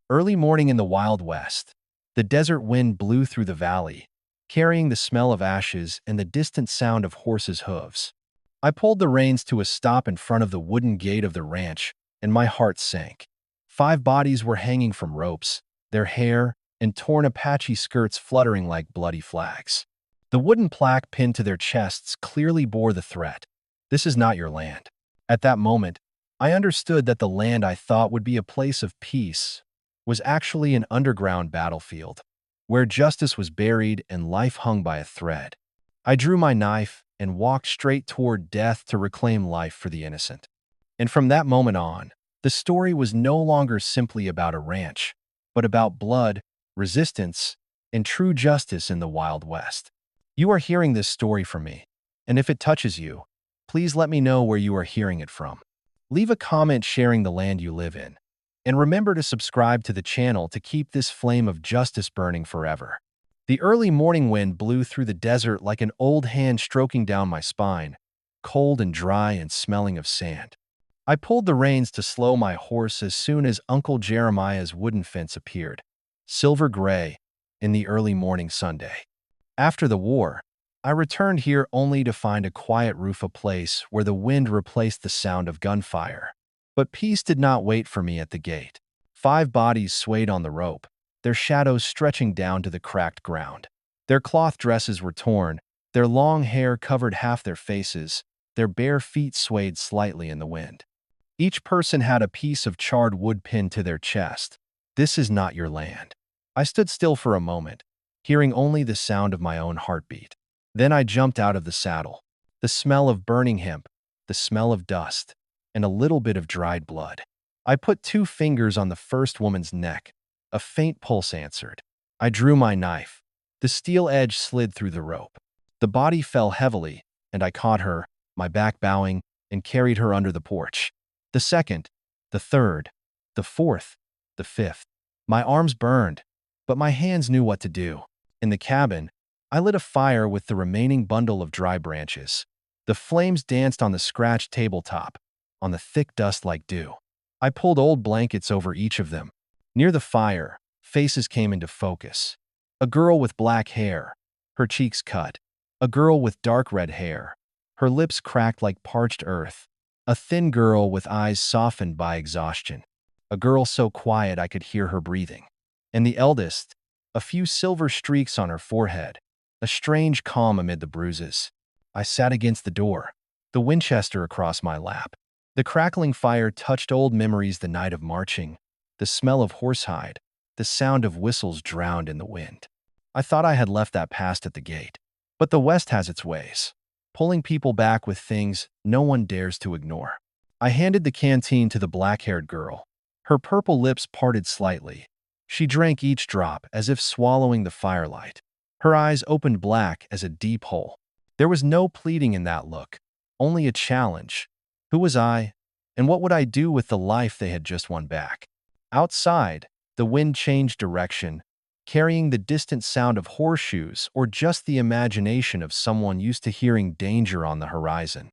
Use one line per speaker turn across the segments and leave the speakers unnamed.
Early morning in the Wild West. The desert wind blew through the valley, carrying the smell of ashes and the distant sound of horses' hooves. I pulled the reins to a stop in front of the wooden gate of the ranch, and my heart sank. 5 bodies were hanging from ropes, their hair and torn Apache skirts fluttering like bloody flags. The wooden plaque pinned to their chests clearly bore the threat: "This is not your land." At that moment, I understood that the land I thought would be a place of peace was actually an underground battlefield, where justice was buried and life hung by a thread. I drew my knife and walked straight toward death to reclaim life for the innocent. And from that moment on, the story was no longer simply about a ranch, but about blood, resistance, and true justice in the Wild West. You are hearing this story from me, and if it touches you, please let me know where you are hearing it from. Leave a comment sharing the land you live in, and remember to subscribe to the channel to keep this flame of justice burning forever. The early morning wind blew through the desert like an old hand stroking down my spine, cold and dry and smelling of sand. I pulled the reins to slow my horse as soon as Uncle Jeremiah's wooden fence appeared, silver gray, in the early morning Sunday. After the war, I returned here only to find a quiet roof, a place where the wind replaced the sound of gunfire. But peace did not wait for me at the gate. 5 bodies swayed on the rope, their shadows stretching down to the cracked ground. Their cloth dresses were torn, their long hair covered half their faces, their bare feet swayed slightly in the wind. Each person had a piece of charred wood pinned to their chest. "This is not your land." I stood still for a moment, hearing only the sound of my own heartbeat. Then I jumped out of the saddle. The smell of burning hemp, the smell of dust, and a little bit of dried blood. I put 2 fingers on the first woman's neck. A faint pulse answered. I drew my knife. The steel edge slid through the rope. The body fell heavily, and I caught her, my back bowing, and carried her under the porch. The second, the third, the fourth, the fifth. My arms burned, but my hands knew what to do. In the cabin, I lit a fire with the remaining bundle of dry branches. The flames danced on the scratched tabletop, on the thick dust like dew. I pulled old blankets over each of them. Near the fire, faces came into focus. A girl with black hair, her cheeks cut. A girl with dark red hair, her lips cracked like parched earth. A thin girl with eyes softened by exhaustion. A girl so quiet I could hear her breathing. And the eldest, a few silver streaks on her forehead, a strange calm amid the bruises. I sat against the door, the Winchester across my lap. The crackling fire touched old memories: the night of marching, the smell of horsehide, the sound of whistles drowned in the wind. I thought I had left that past at the gate. But the West has its ways, pulling people back with things no one dares to ignore. I handed the canteen to the black-haired girl. Her purple lips parted slightly. She drank each drop as if swallowing the firelight. Her eyes opened black as a deep hole. There was no pleading in that look, only a challenge. Who was I, and what would I do with the life they had just won back? Outside, the wind changed direction, carrying the distant sound of horseshoes or just the imagination of someone used to hearing danger on the horizon.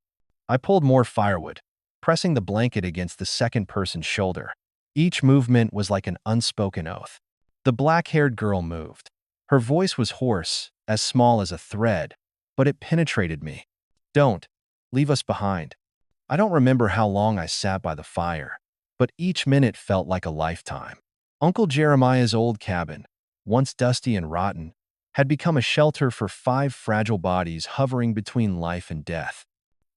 I pulled more firewood, pressing the blanket against the second person's shoulder. Each movement was like an unspoken oath. The black-haired girl moved. Her voice was hoarse, as small as a thread, but it penetrated me. "Don't leave us behind." I don't remember how long I sat by the fire, but each minute felt like a lifetime. Uncle Jeremiah's old cabin, once dusty and rotten, had become a shelter for 5 fragile bodies hovering between life and death.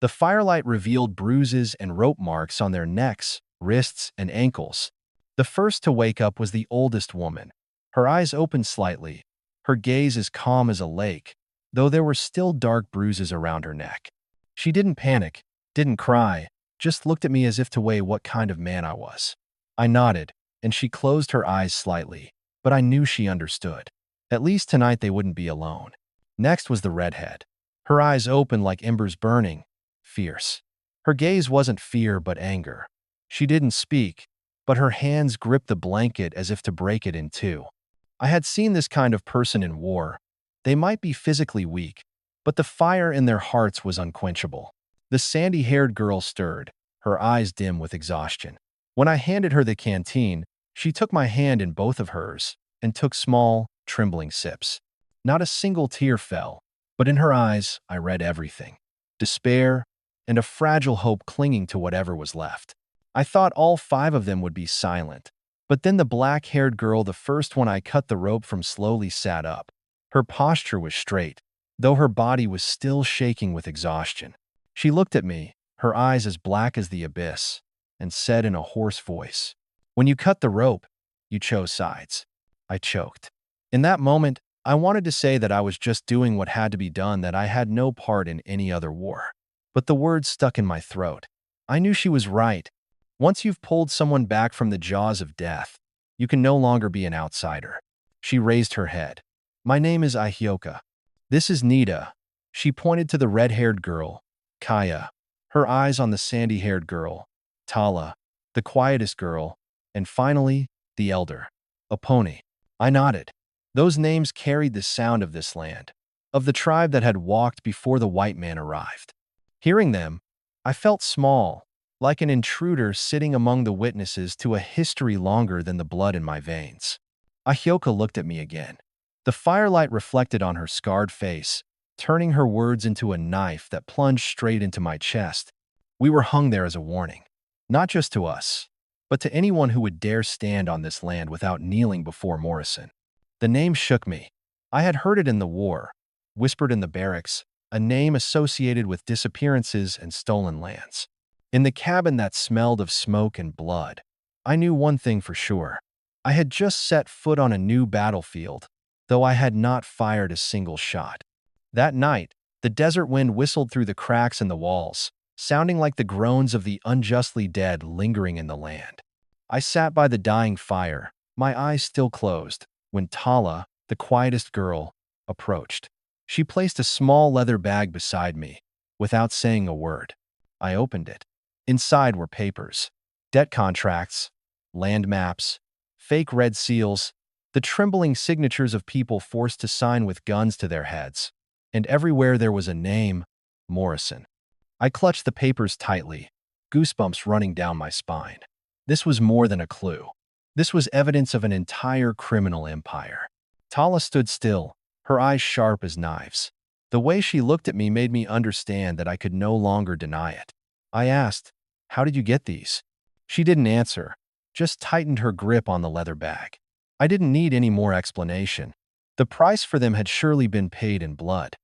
The firelight revealed bruises and rope marks on their necks, wrists, and ankles. The first to wake up was the oldest woman. Her eyes opened slightly, her gaze as calm as a lake, though there were still dark bruises around her neck. She didn't panic, didn't cry, just looked at me as if to weigh what kind of man I was. I nodded, and she closed her eyes slightly, but I knew she understood. At least tonight they wouldn't be alone. Next was the redhead. Her eyes opened like embers burning, fierce. Her gaze wasn't fear but anger. She didn't speak, but her hands gripped the blanket as if to break it in two. I had seen this kind of person in war. They might be physically weak, but the fire in their hearts was unquenchable. The sandy-haired girl stirred, her eyes dim with exhaustion. When I handed her the canteen, She took my hand in both of hers and took small, trembling sips. Not a single tear fell, but in her eyes I read everything: despair and a fragile hope clinging to whatever was left. I thought all five of them would be silent, but then the black-haired girl, the first one I cut the rope from, slowly sat up. Her posture was straight, though her body was still shaking with exhaustion. She looked at me, her eyes as black as the abyss, and said in a hoarse voice, "When you cut the rope, you chose sides." I choked. In that moment, I wanted to say that I was just doing what had to be done, that I had no part in any other war. But the words stuck in my throat. I knew she was right. Once you've pulled someone back from the jaws of death, you can no longer be an outsider. She raised her head. "My name is Ahioka. This is Nita." She pointed to the red-haired girl, Kaya, her eyes on the sandy-haired girl, Tala, the quietest girl, and finally, the elder, Apone. I nodded. Those names carried the sound of this land, of the tribe that had walked before the white man arrived. Hearing them, I felt small, like an intruder sitting among the witnesses to a history longer than the blood in my veins. Ahioka looked at me again. The firelight reflected on her scarred face, turning her words into a knife that plunged straight into my chest. We were hung there as a warning, not just to us, but to anyone who would dare stand on this land without kneeling before Morrison. The name shook me. I had heard it in the war, whispered in the barracks, a name associated with disappearances and stolen lands. In the cabin that smelled of smoke and blood, I knew one thing for sure. I had just set foot on a new battlefield, though I had not fired a single shot. That night, the desert wind whistled through the cracks in the walls, sounding like the groans of the unjustly dead lingering in the land. I sat by the dying fire, my eyes still closed, when Tala, the quietest girl, approached. She placed a small leather bag beside me, without saying a word. I opened it. Inside were papers, debt contracts, land maps, fake red seals, the trembling signatures of people forced to sign with guns to their heads. And everywhere there was a name: Morrison. I clutched the papers tightly, goosebumps running down my spine. This was more than a clue. This was evidence of an entire criminal empire. Tala stood still, her eyes sharp as knives. The way she looked at me made me understand that I could no longer deny it. I asked, "How did you get these?" She didn't answer, just tightened her grip on the leather bag. I didn't need any more explanation. The price for them had surely been paid in blood.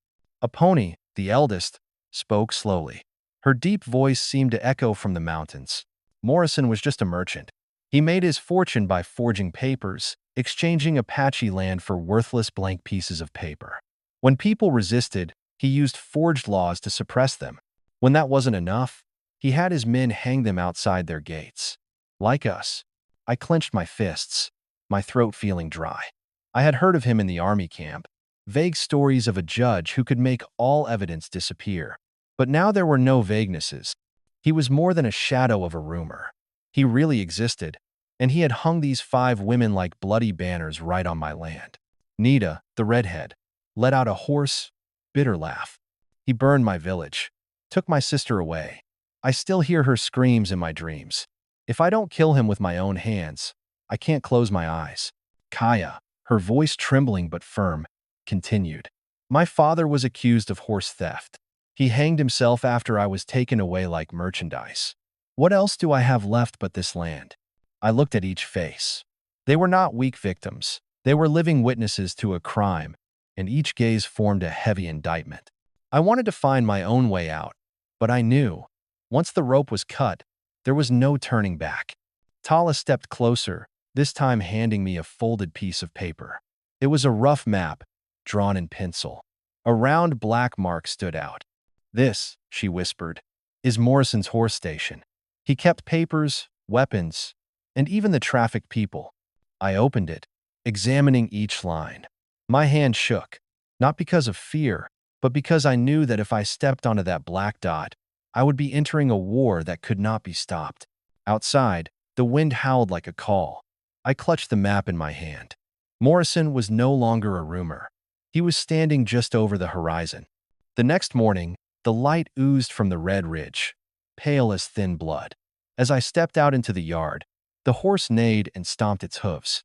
Apone, the eldest, spoke slowly. Her deep voice seemed to echo from the mountains. Morrison was just a merchant. He made his fortune by forging papers, exchanging Apache land for worthless blank pieces of paper. When people resisted, he used forged laws to suppress them. When that wasn't enough, he had his men hang them outside their gates. Like us. I clenched my fists, my throat feeling dry. I had heard of him in the army camp, vague stories of a judge who could make all evidence disappear. But now there were no vaguenesses. He was more than a shadow of a rumor. He really existed, and he had hung these 5 women like bloody banners right on my land. Nita, the redhead, let out a hoarse, bitter laugh. He burned my village, took my sister away. I still hear her screams in my dreams. If I don't kill him with my own hands, I can't close my eyes. Kaya, her voice trembling but firm, continued. My father was accused of horse theft. He hanged himself after I was taken away like merchandise. What else do I have left but this land? I looked at each face. They were not weak victims. They were living witnesses to a crime, and each gaze formed a heavy indictment. I wanted to find my own way out, but I knew, once the rope was cut, there was no turning back. Tala stepped closer, this time handing me a folded piece of paper. It was a rough map, drawn in pencil. A round black mark stood out. "This," she whispered, "is Morrison's horse station. He kept papers, weapons, and even the trafficked people." I opened it, examining each line. My hand shook, not because of fear, but because I knew that if I stepped onto that black dot, I would be entering a war that could not be stopped. Outside, the wind howled like a call. I clutched the map in my hand. Morrison was no longer a rumor. He was standing just over the horizon. The next morning, the light oozed from the red ridge, pale as thin blood. As I stepped out into the yard, The horse neighed and stomped its hooves.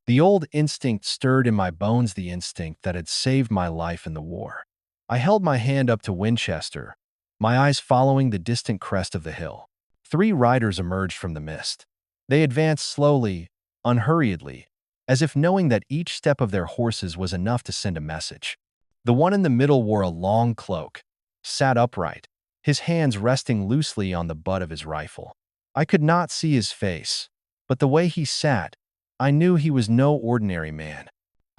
The old instinct stirred in my bones, the instinct that had saved my life in the war. I held my hand up to Winchester, my eyes following the distant crest of the hill. 3 riders emerged from the mist. They advanced slowly, unhurriedly, as if knowing that each step of their horses was enough to send a message. The one in the middle wore a long cloak, sat upright, his hands resting loosely on the butt of his rifle. I could not see his face, but the way he sat, I knew he was no ordinary man.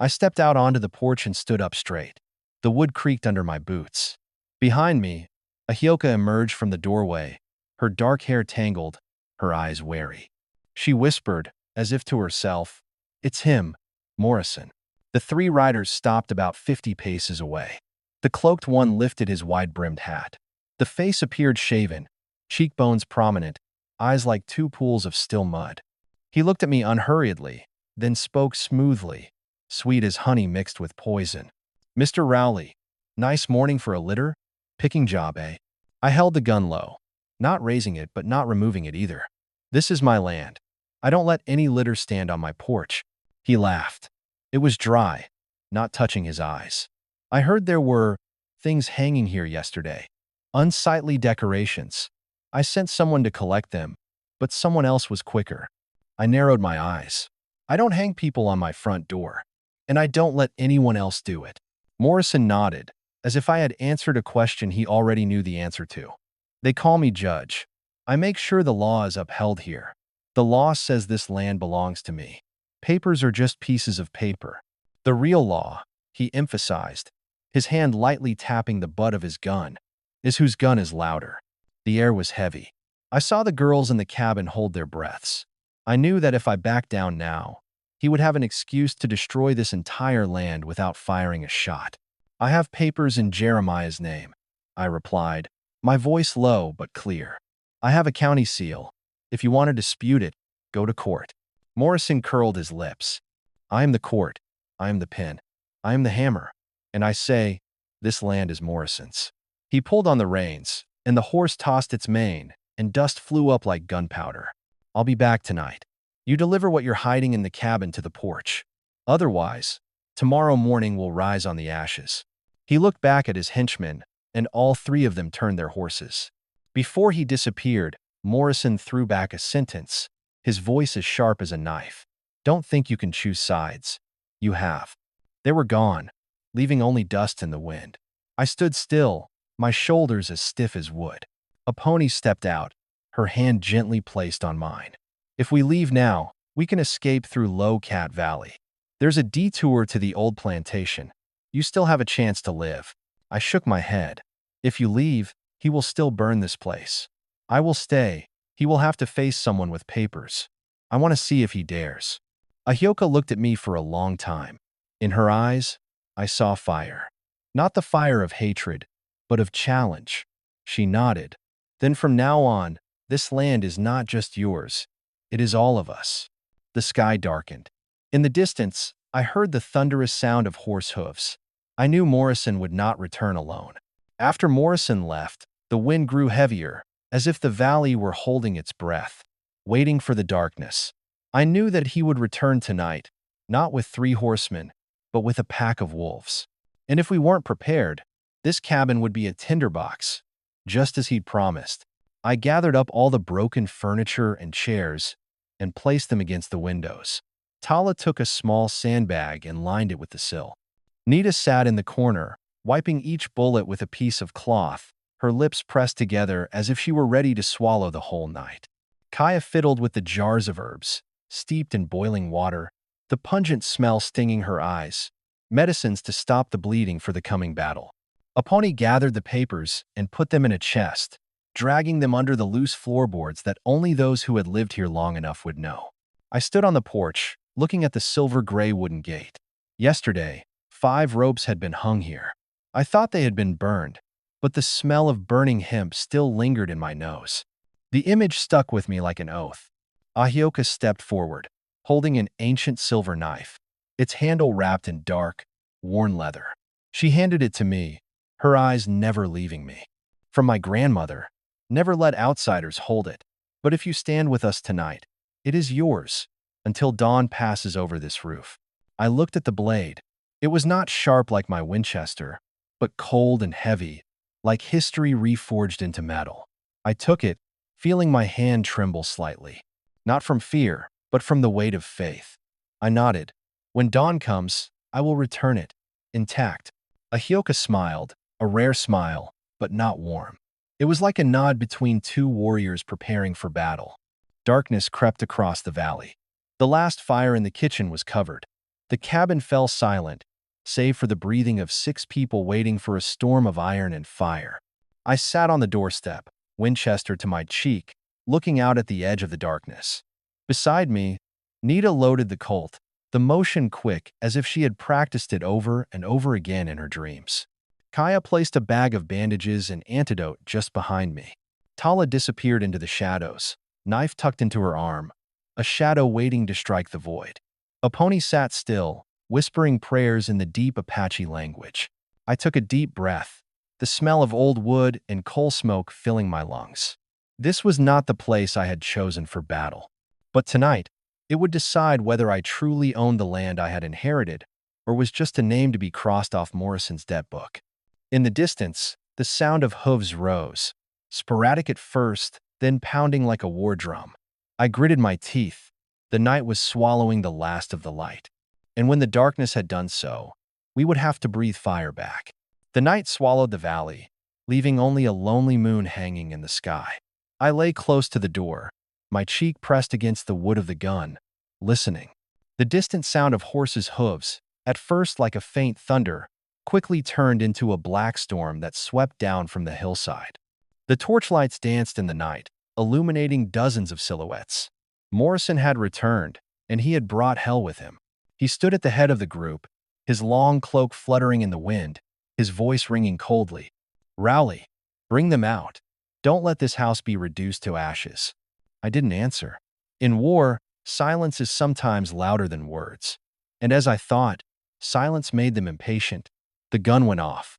I stepped out onto the porch and stood up straight. The wood creaked under my boots. Behind me, Ahioka emerged from the doorway, her dark hair tangled, her eyes wary. She whispered, as if to herself, "It's him, Morrison." The 3 riders stopped about 50 paces away. The cloaked one lifted his wide-brimmed hat. The face appeared shaven, cheekbones prominent, eyes like 2 pools of still mud. He looked at me unhurriedly, then spoke smoothly, sweet as honey mixed with poison. "Mr. Rowley, nice morning for a litter? Picking job, eh?" I held the gun low, not raising it but not removing it either. "This is my land. I don't let any litter stand on my porch." He laughed. It was dry, not touching his eyes. "I heard there were things hanging here yesterday. Unsightly decorations. I sent someone to collect them, but someone else was quicker." I narrowed my eyes. "I don't hang people on my front door, and I don't let anyone else do it." Morrison nodded, as if I had answered a question he already knew the answer to. "They call me Judge. I make sure the law is upheld here. The law says this land belongs to me. Papers are just pieces of paper. The real law," he emphasized, his hand lightly tapping the butt of his gun, "is whose gun is louder." The air was heavy. I saw the girls in the cabin hold their breaths. I knew that if I backed down now, he would have an excuse to destroy this entire land without firing a shot. "I have papers in Jeremiah's name," I replied, my voice low but clear. "I have a county seal. If you want to dispute it, go to court." Morrison curled his lips. "I am the court. I am the pen. I am the hammer. And I say, this land is Morrison's." He pulled on the reins, and the horse tossed its mane, and dust flew up like gunpowder. "I'll be back tonight. You deliver what you're hiding in the cabin to the porch. Otherwise, tomorrow morning will rise on the ashes." He looked back at his henchmen, and all 3 of them turned their horses. Before he disappeared, Morrison threw back a sentence, his voice as sharp as a knife. "Don't think you can choose sides. You have." They were gone, leaving only dust in the wind. I stood still, my shoulders as stiff as wood. A pony stepped out, her hand gently placed on mine. "If we leave now, we can escape through Low Cat Valley. There's a detour to the old plantation. You still have a chance to live." I shook my head. "If you leave, he will still burn this place. I will stay. He will have to face someone with papers. I want to see if he dares." Ahioka looked at me for a long time. In her eyes, I saw fire. Not the fire of hatred, but of challenge. She nodded. "Then from now on, this land is not just yours. It is all of us." The sky darkened. In the distance, I heard the thunderous sound of horse hooves. I knew Morrison would not return alone. After Morrison left, the wind grew heavier, as if the valley were holding its breath, waiting for the darkness. I knew that he would return tonight, not with 3 horsemen, but with a pack of wolves. And if we weren't prepared, this cabin would be a tinderbox, just as he'd promised. I gathered up all the broken furniture and chairs and placed them against the windows. Tala took a small sandbag and lined it with the sill. Nita sat in the corner, wiping each bullet with a piece of cloth, her lips pressed together as if she were ready to swallow the whole night. Kaya fiddled with the jars of herbs, steeped in boiling water, the pungent smell stinging her eyes, medicines to stop the bleeding for the coming battle. Aponi gathered the papers and put them in a chest, dragging them under the loose floorboards that only those who had lived here long enough would know. I stood on the porch, looking at the silver-gray wooden gate. Yesterday, 5 ropes had been hung here. I thought they had been burned, but the smell of burning hemp still lingered in my nose. The image stuck with me like an oath. Ahioka stepped forward, holding an ancient silver knife, its handle wrapped in dark, worn leather. She handed it to me, her eyes never leaving me. "From my grandmother. Never let outsiders hold it. But if you stand with us tonight, It is yours, until dawn passes over this roof. I looked at the blade. It was not sharp like my Winchester, but cold and heavy, like history reforged into metal. I took it, feeling my hand tremble slightly. Not from fear, but from the weight of faith. I nodded. When dawn comes, I will return it, intact. Ahioka smiled, a rare smile, but not warm. It was like a nod between two warriors preparing for battle. Darkness crept across the valley. The last fire in the kitchen was covered. The cabin fell silent, save for the breathing of 6 people waiting for a storm of iron and fire. I sat on the doorstep, Winchester to my cheek, looking out at the edge of the darkness. Beside me, Nita loaded the Colt, the motion quick as if she had practiced it over and over again in her dreams. Kaya placed a bag of bandages and antidote just behind me. Tala disappeared into the shadows, knife tucked into her arm, a shadow waiting to strike the void. Aponi sat still, whispering prayers in the deep Apache language. I took a deep breath, the smell of old wood and coal smoke filling my lungs. This was not the place I had chosen for battle. But tonight, it would decide whether I truly owned the land I had inherited or was just a name to be crossed off Morrison's debt book. In the distance, the sound of hooves rose, sporadic at first, then pounding like a war drum. I gritted my teeth. The night was swallowing the last of the light. And when the darkness had done so, we would have to breathe fire back. The night swallowed the valley, leaving only a lonely moon hanging in the sky. I lay close to the door, my cheek pressed against the wood of the gun, listening. The distant sound of horses' hooves, at first like a faint thunder, quickly turned into a black storm that swept down from the hillside. The torchlights danced in the night, illuminating dozens of silhouettes. Morrison had returned, and he had brought hell with him. He stood at the head of the group, his long cloak fluttering in the wind, his voice ringing coldly. "Rowley, bring them out. Don't let this house be reduced to ashes." I didn't answer. In war, silence is sometimes louder than words. And as I thought, silence made them impatient. The gun went off.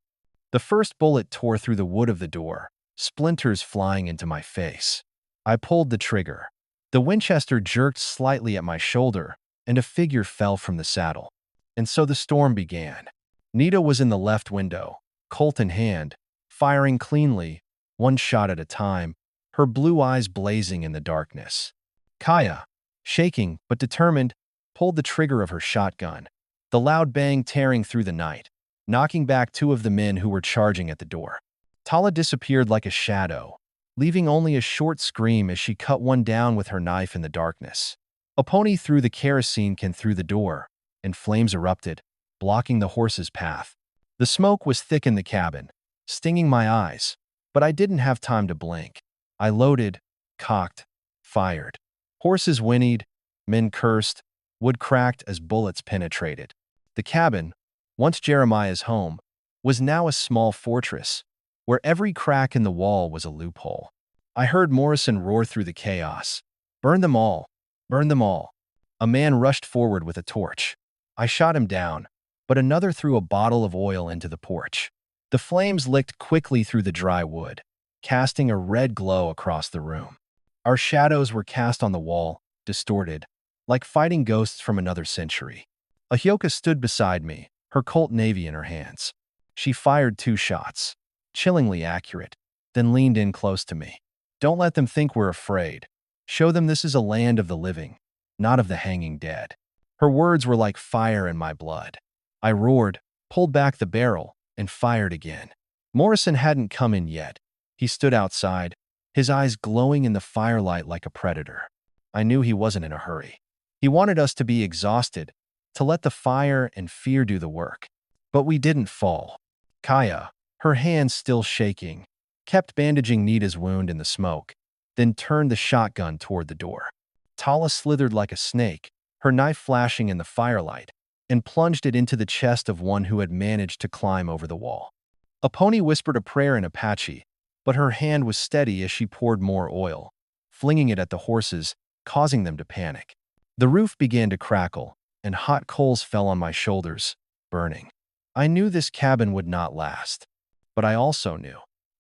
The first bullet tore through the wood of the door, splinters flying into my face. I pulled the trigger. The Winchester jerked slightly at my shoulder, and a figure fell from the saddle. And so the storm began. Nita was in the left window, Colt in hand, firing cleanly, one shot at a time, her blue eyes blazing in the darkness. Kaya, shaking but determined, pulled the trigger of her shotgun, the loud bang tearing through the night, knocking back 2 of the men who were charging at the door. Tala disappeared like a shadow, leaving only a short scream as she cut one down with her knife in the darkness. Aponi threw the kerosene can through the door, and flames erupted, blocking the horse's path. The smoke was thick in the cabin, stinging my eyes, but I didn't have time to blink. I loaded, cocked, fired. Horses whinnied, men cursed, wood cracked as bullets penetrated. The cabin, once Jeremiah's home, was now a small fortress, where every crack in the wall was a loophole. I heard Morrison roar through the chaos. "Burn them all! Burn them all!" A man rushed forward with a torch. I shot him down, but another threw a bottle of oil into the porch. The flames licked quickly through the dry wood, casting a red glow across the room. Our shadows were cast on the wall, distorted, like fighting ghosts from another century. Ahioka stood beside me, her Colt Navy in her hands. She fired 2 shots, chillingly accurate, then leaned in close to me. "Don't let them think we're afraid. Show them this is a land of the living, not of the hanging dead." Her words were like fire in my blood. I roared, pulled back the barrel, and fired again. Morrison hadn't come in yet. He stood outside, his eyes glowing in the firelight like a predator. I knew he wasn't in a hurry. He wanted us to be exhausted, to let the fire and fear do the work. But we didn't fall. Kaya, her hands still shaking, kept bandaging Nita's wound in the smoke, then turned the shotgun toward the door. Tala slithered like a snake, her knife flashing in the firelight, and plunged it into the chest of one who had managed to climb over the wall. Aponi whispered a prayer in Apache, but her hand was steady as she poured more oil, flinging it at the horses, causing them to panic. The roof began to crackle, and hot coals fell on my shoulders, burning. I knew this cabin would not last, but I also knew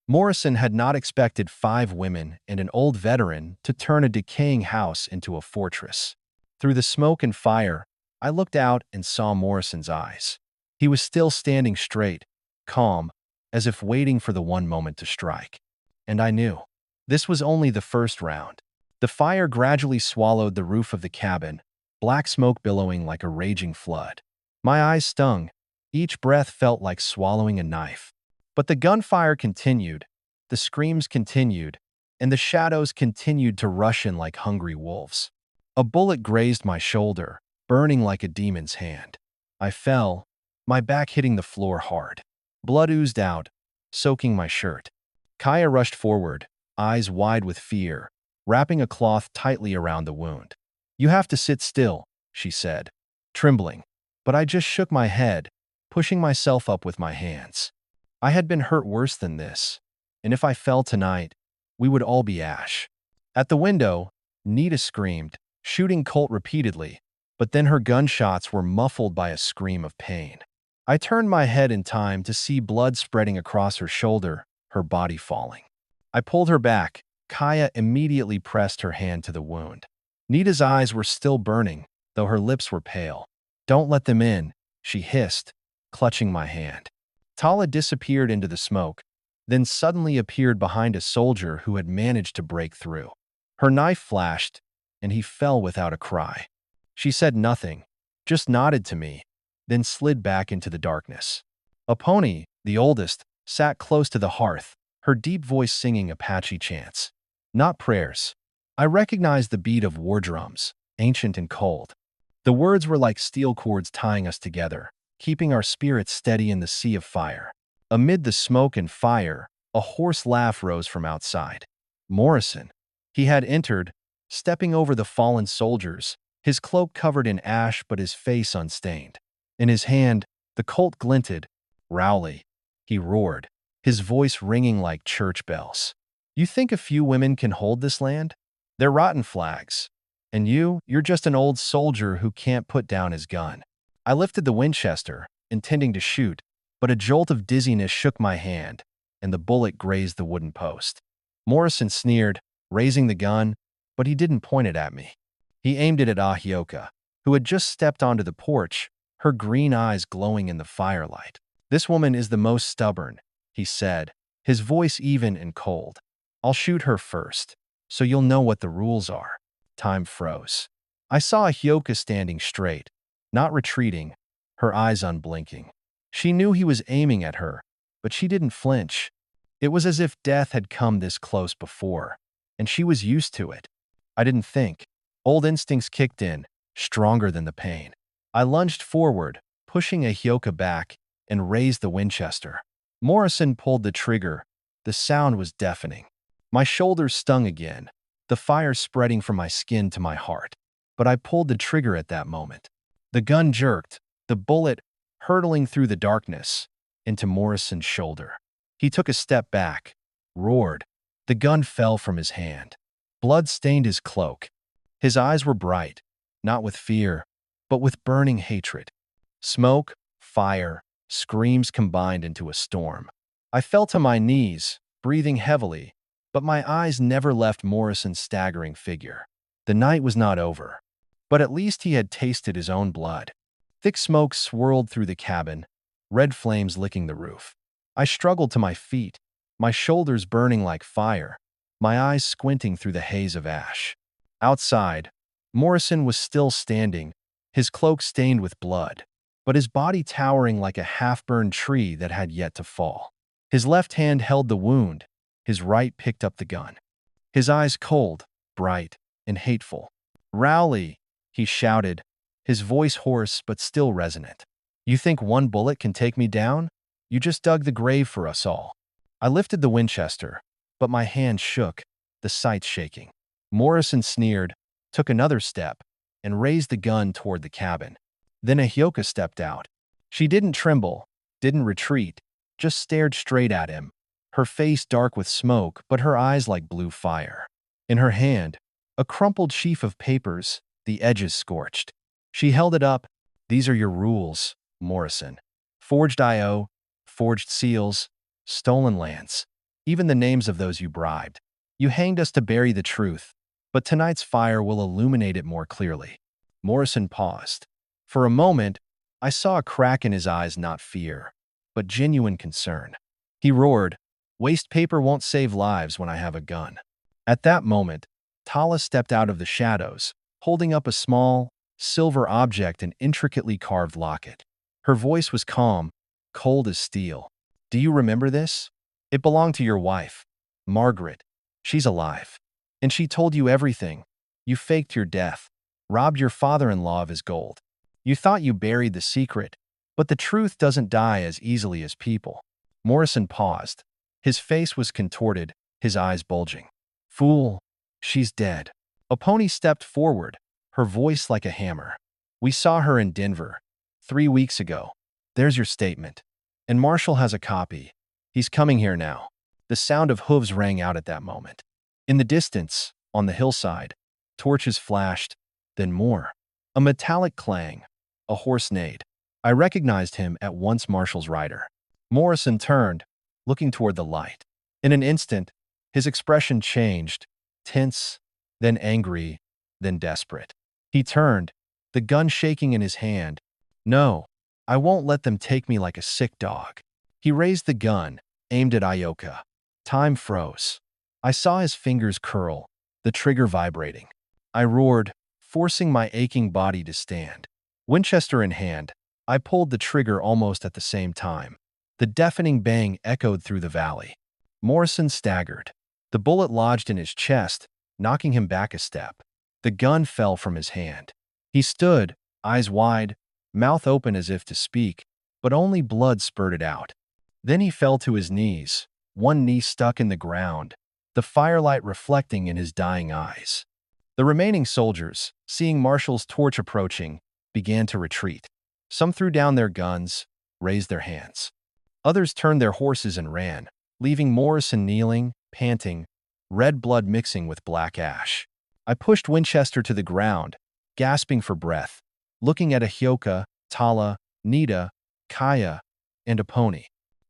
Morrison had not expected 5 women and an old veteran to turn a decaying house into a fortress. Through the smoke and fire, I looked out and saw Morrison's eyes. He was still standing straight, calm, as if waiting for the one moment to strike. And I knew. This was only the first round. The fire gradually swallowed the roof of the cabin, black smoke billowing like a raging flood. My eyes stung. Each breath felt like swallowing a knife. But the gunfire continued, the screams continued, and the shadows continued to rush in like hungry wolves. A bullet grazed my shoulder, burning like a demon's hand. I fell, my back hitting the floor hard. Blood oozed out, soaking my shirt. Kaya rushed forward, eyes wide with fear, wrapping a cloth tightly around the wound. "You have to sit still," she said, trembling. But I just shook my head, pushing myself up with my hands. I had been hurt worse than this, and if I fell tonight, we would all be ash. At the window, Nita screamed, shooting Colt repeatedly, but then her gunshots were muffled by a scream of pain. I turned my head in time to see blood spreading across her shoulder, her body falling. I pulled her back. Kaya immediately pressed her hand to the wound. Nita's eyes were still burning, though her lips were pale. "Don't let them in," she hissed, clutching my hand. Tala disappeared into the smoke, then suddenly appeared behind a soldier who had managed to break through. Her knife flashed, and he fell without a cry. She said nothing, just nodded to me, then slid back into the darkness. Aponi, the oldest, sat close to the hearth, her deep voice singing Apache chants. Not prayers. I recognized the beat of war drums, ancient and cold. The words were like steel cords tying us together, keeping our spirits steady in the sea of fire. Amid the smoke and fire, a hoarse laugh rose from outside. Morrison. He had entered, stepping over the fallen soldiers, his cloak covered in ash but his face unstained. In his hand, the Colt glinted. "Rowley," he roared, his voice ringing like church bells. "You think a few women can hold this land? They're rotten flags. And you're just an old soldier who can't put down his gun." I lifted the Winchester, intending to shoot, but a jolt of dizziness shook my hand, and the bullet grazed the wooden post. Morrison sneered, raising the gun, but he didn't point it at me. He aimed it at Ahioka, who had just stepped onto the porch, her green eyes glowing in the firelight. "This woman is the most stubborn," he said, his voice even and cold. "I'll shoot her first, so you'll know what the rules are." Time froze. I saw Ahioka standing straight, not retreating, her eyes unblinking. She knew he was aiming at her, but she didn't flinch. It was as if death had come this close before, and she was used to it. I didn't think. Old instincts kicked in, stronger than the pain. I lunged forward, pushing Ahioka back, and raised the Winchester. Morrison pulled the trigger. The sound was deafening. My shoulders stung again, the fire spreading from my skin to my heart. But I pulled the trigger at that moment. The gun jerked, the bullet hurtling through the darkness into Morrison's shoulder. He took a step back, roared. The gun fell from his hand. Blood stained his cloak. His eyes were bright, not with fear, but with burning hatred. Smoke, fire, screams combined into a storm. I fell to my knees, breathing heavily, but my eyes never left Morrison's staggering figure. The night was not over, but at least he had tasted his own blood. Thick smoke swirled through the cabin, red flames licking the roof. I struggled to my feet, my shoulders burning like fire, my eyes squinting through the haze of ash. Outside, Morrison was still standing, his cloak stained with blood, but his body towering like a half-burned tree that had yet to fall. His left hand held the wound, his right picked up the gun. His eyes cold, bright, and hateful. "Rowley," he shouted, his voice hoarse but still resonant. "You think one bullet can take me down? You just dug the grave for us all." I lifted the Winchester, but my hand shook, the sights shaking. Morrison sneered, took another step, and raised the gun toward the cabin. Then Ahioka stepped out. She didn't tremble, didn't retreat, just stared straight at him, her face dark with smoke but her eyes like blue fire. In her hand, a crumpled sheaf of papers, the edges scorched. She held it up. "These are your rules, Morrison. Forged IO, forged seals, stolen lands. even the names of those you bribed. You hanged us to bury the truth, but tonight's fire will illuminate it more clearly." Morrison paused. For a moment, I saw a crack in his eyes, not fear, but genuine concern. He roared, "Waste paper won't save lives when I have a gun." At that moment, Tala stepped out of the shadows, holding up a small, silver object, an intricately carved locket. Her voice was calm, cold as steel. "Do you remember this? It belonged to your wife, Margaret. She's alive. And she told you everything. You faked your death, robbed your father-in-law of his gold. You thought you buried the secret, but the truth doesn't die as easily as people." Morrison paused. His face was contorted, his eyes bulging. "Fool, she's dead." Apache stepped forward, her voice like a hammer. "We saw her in Denver 3 weeks ago. There's your statement. And Marshall has a copy. He's coming here now." The sound of hooves rang out at that moment. In the distance, on the hillside, torches flashed, then more. A metallic clang. A horse neighed. I recognized him at once, Marshall's rider. Morrison turned, looking toward the light. In an instant, his expression changed, tense, then angry, then desperate. He turned, the gun shaking in his hand. "No, I won't let them take me like a sick dog." He raised the gun, aimed at Ioka. Time froze. I saw his fingers curl, the trigger vibrating. I roared, forcing my aching body to stand. Winchester in hand, I pulled the trigger almost at the same time. The deafening bang echoed through the valley. Morrison staggered. The bullet lodged in his chest, knocking him back a step. The gun fell from his hand. He stood, eyes wide, mouth open as if to speak, but only blood spurted out. Then he fell to his knees, one knee stuck in the ground, the firelight reflecting in his dying eyes. The remaining soldiers, seeing Marshall's torch approaching, began to retreat. Some threw down their guns, raised their hands. Others turned their horses and ran, leaving Morrison kneeling, panting, red blood mixing with black ash. I pushed Winchester to the ground, gasping for breath, looking at Ahyoka, Tala, Nita, Kaya, and Apache.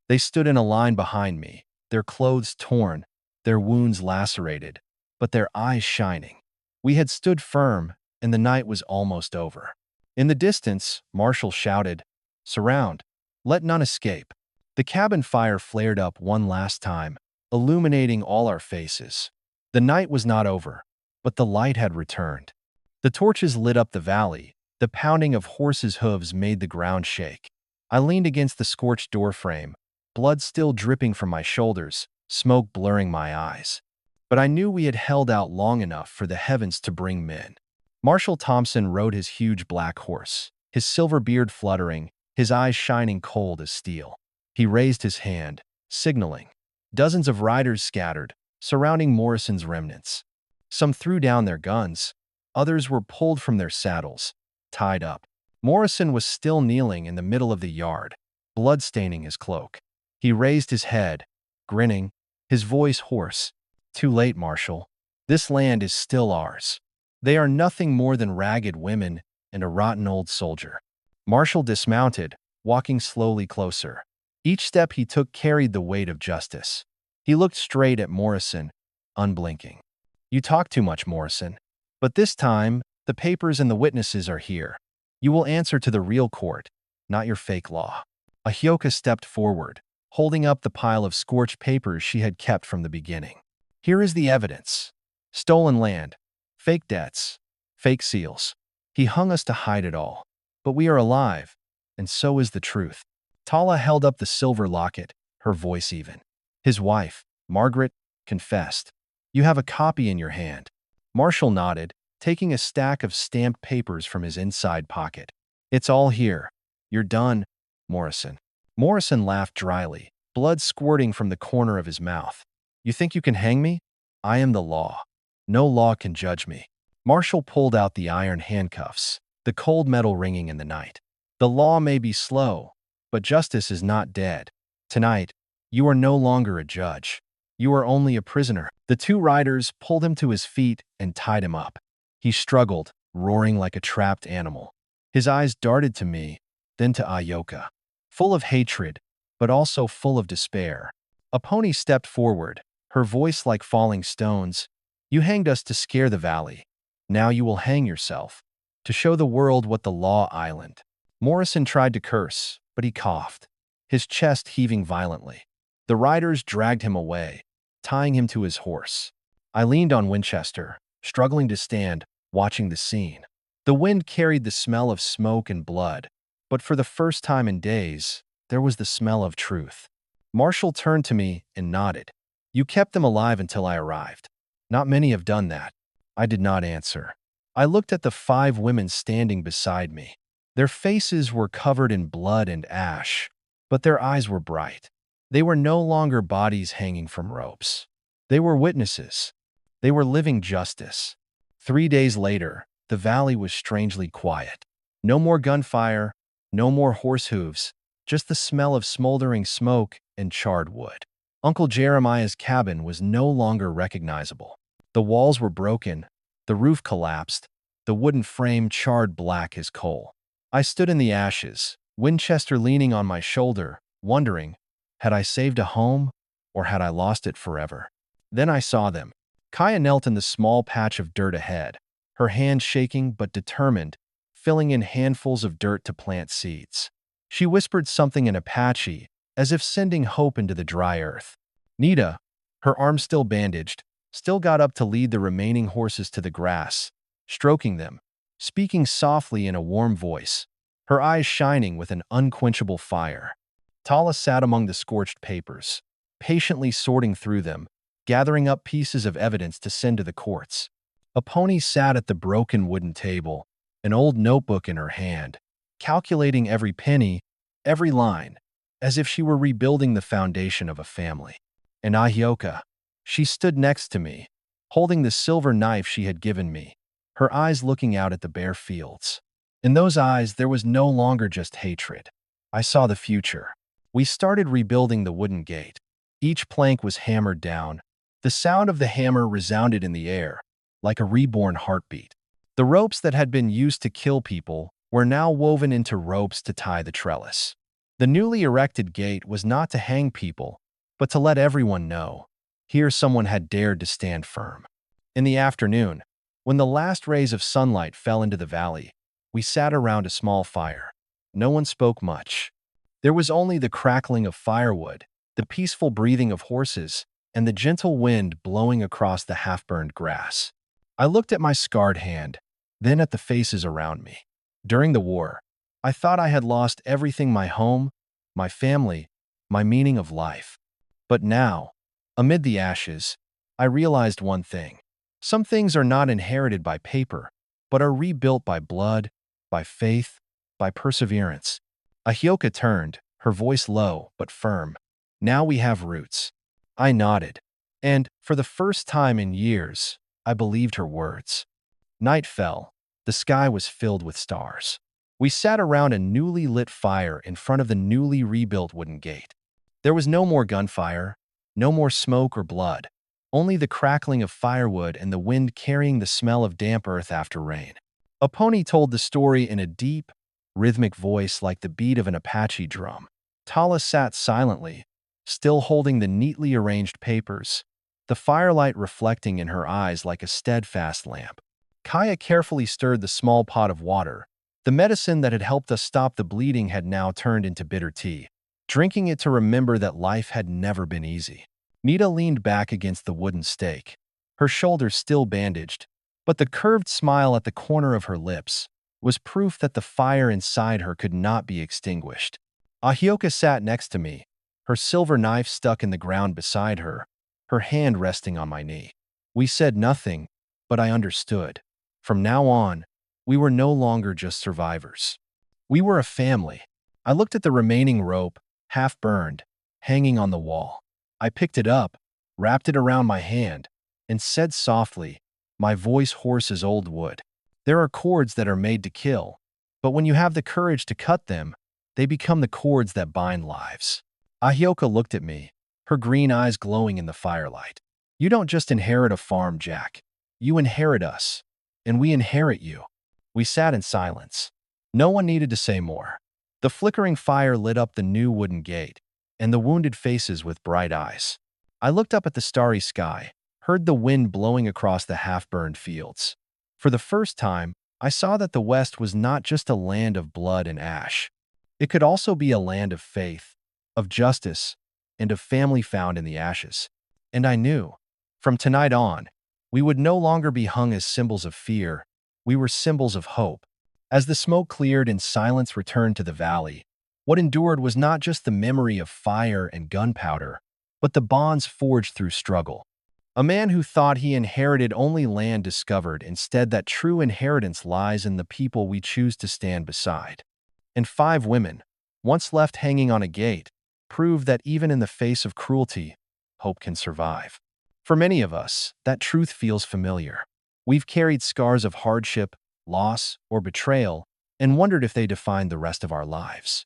They stood in a line behind me, their clothes torn, their wounds lacerated, but their eyes shining. We had stood firm, and the night was almost over. In the distance, Marshall shouted, "Surround! Let none escape!" The cabin fire flared up one last time, illuminating all our faces. The night was not over, but the light had returned. The torches lit up the valley. The pounding of horses' hooves made the ground shake. I leaned against the scorched doorframe, blood still dripping from my shoulders, smoke blurring my eyes. But I knew we had held out long enough for the heavens to bring men. Marshall Thompson rode his huge black horse, his silver beard fluttering, his eyes shining cold as steel. He raised his hand, signaling. Dozens of riders scattered, surrounding Morrison's remnants. Some threw down their guns. Others were pulled from their saddles, tied up. Morrison was still kneeling in the middle of the yard, blood staining his cloak. He raised his head, grinning, his voice hoarse. "Too late, Marshall. This land is still ours. They are nothing more than ragged women and a rotten old soldier." Marshall dismounted, walking slowly closer. Each step he took carried the weight of justice. He looked straight at Morrison, unblinking. "You talk too much, Morrison. But this time, the papers and the witnesses are here. You will answer to the real court, not your fake law." Ahyoka stepped forward, holding up the pile of scorched papers she had kept from the beginning. "Here is the evidence. Stolen land, fake debts, fake seals. He hung us to hide it all. But we are alive, and so is the truth." Tala held up the silver locket, her voice even. "His wife, Margaret, confessed. You have a copy in your hand." Marshall nodded, taking a stack of stamped papers from his inside pocket. "It's all here. You're done, Morrison." Morrison laughed dryly, blood squirting from the corner of his mouth. "You think you can hang me? I am the law. No law can judge me." Marshall pulled out the iron handcuffs, the cold metal ringing in the night. "The law may be slow, but justice is not dead. Tonight, you are no longer a judge. You are only a prisoner." The two riders pulled him to his feet and tied him up. He struggled, roaring like a trapped animal. His eyes darted to me, then to Ioka, full of hatred, but also full of despair. A pony stepped forward, her voice like falling stones. You hanged us to scare the valley. Now you will hang yourself, to show the world what the law island. Morrison tried to curse, but he coughed, his chest heaving violently. The riders dragged him away, tying him to his horse. I leaned on Winchester, struggling to stand, watching the scene. The wind carried the smell of smoke and blood, but for the first time in days, there was the smell of truth. Marshall turned to me and nodded. You kept them alive until I arrived. Not many have done that. I did not answer. I looked at the 5 women standing beside me. Their faces were covered in blood and ash, but their eyes were bright. They were no longer bodies hanging from ropes. They were witnesses. They were living justice. 3 days later, the valley was strangely quiet. No more gunfire, no more horse hooves, just the smell of smoldering smoke and charred wood. Uncle Jeremiah's cabin was no longer recognizable. The walls were broken, the roof collapsed, the wooden frame charred black as coal. I stood in the ashes, Winchester leaning on my shoulder, wondering, had I saved a home or had I lost it forever? Then I saw them. Kaya knelt in the small patch of dirt ahead, her hand shaking but determined, filling in handfuls of dirt to plant seeds. She whispered something in Apache, as if sending hope into the dry earth. Nita, her arm still bandaged, still got up to lead the remaining horses to the grass, stroking them, speaking softly in a warm voice, her eyes shining with an unquenchable fire. Tala sat among the scorched papers, patiently sorting through them, gathering up pieces of evidence to send to the courts. A pony sat at the broken wooden table, an old notebook in her hand, calculating every penny, every line, as if she were rebuilding the foundation of a family. And Ahioka, she stood next to me, holding the silver knife she had given me, her eyes looking out at the bare fields. In those eyes, there was no longer just hatred. I saw the future. We started rebuilding the wooden gate. Each plank was hammered down. The sound of the hammer resounded in the air, like a reborn heartbeat. The ropes that had been used to kill people were now woven into ropes to tie the trellis. The newly erected gate was not to hang people, but to let everyone know, here someone had dared to stand firm. In the afternoon, when the last rays of sunlight fell into the valley, we sat around a small fire. No one spoke much. There was only the crackling of firewood, the peaceful breathing of horses, and the gentle wind blowing across the half-burned grass. I looked at my scarred hand, then at the faces around me. During the war, I thought I had lost everything: my home, my family, my meaning of life. But now, amid the ashes, I realized one thing. Some things are not inherited by paper, but are rebuilt by blood, by faith, by perseverance. Ahioka turned, her voice low but firm. Now we have roots. I nodded, and, for the first time in years, I believed her words. Night fell. The sky was filled with stars. We sat around a newly lit fire in front of the newly rebuilt wooden gate. There was no more gunfire, no more smoke or blood, only the crackling of firewood and the wind carrying the smell of damp earth after rain. A pony told the story in a deep, rhythmic voice like the beat of an Apache drum. Tala sat silently, still holding the neatly arranged papers, the firelight reflecting in her eyes like a steadfast lamp. Kaya carefully stirred the small pot of water. The medicine that had helped us stop the bleeding had now turned into bitter tea, drinking it to remember that life had never been easy. Nita leaned back against the wooden stake, her shoulders still bandaged, but the curved smile at the corner of her lips was proof that the fire inside her could not be extinguished. Ahioka sat next to me, her silver knife stuck in the ground beside her, her hand resting on my knee. We said nothing, but I understood. From now on, we were no longer just survivors. We were a family. I looked at the remaining rope, half burned, hanging on the wall. I picked it up, wrapped it around my hand, and said softly, my voice hoarse as old wood, there are cords that are made to kill, but when you have the courage to cut them, they become the cords that bind lives. Ahioka looked at me, her green eyes glowing in the firelight. You don't just inherit a farm, Jack. You inherit us, and we inherit you. We sat in silence. No one needed to say more. The flickering fire lit up the new wooden gate, and the wounded faces with bright eyes. I looked up at the starry sky, heard the wind blowing across the half-burned fields. For the first time, I saw that the West was not just a land of blood and ash. It could also be a land of faith, of justice, and of family found in the ashes. And I knew, from tonight on, we would no longer be hung as symbols of fear. We were symbols of hope. As the smoke cleared and silence returned to the valley, what endured was not just the memory of fire and gunpowder, but the bonds forged through struggle. A man who thought he inherited only land discovered instead that true inheritance lies in the people we choose to stand beside. And 5 women, once left hanging on a gate, proved that even in the face of cruelty, hope can survive. For many of us, that truth feels familiar. We've carried scars of hardship, loss, or betrayal, and wondered if they defined the rest of our lives.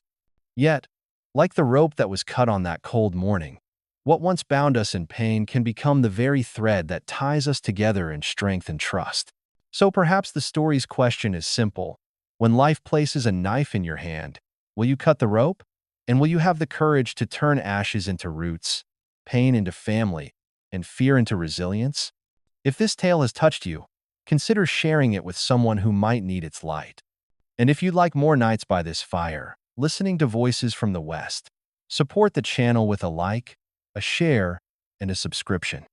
Yet, like the rope that was cut on that cold morning, what once bound us in pain can become the very thread that ties us together in strength and trust. So perhaps the story's question is simple. When life places a knife in your hand, will you cut the rope? And will you have the courage to turn ashes into roots, pain into family, and fear into resilience? If this tale has touched you, consider sharing it with someone who might need its light. And if you'd like more Nights by this Fire, listening to Voices from the West, support the channel with a like, a share, and a subscription.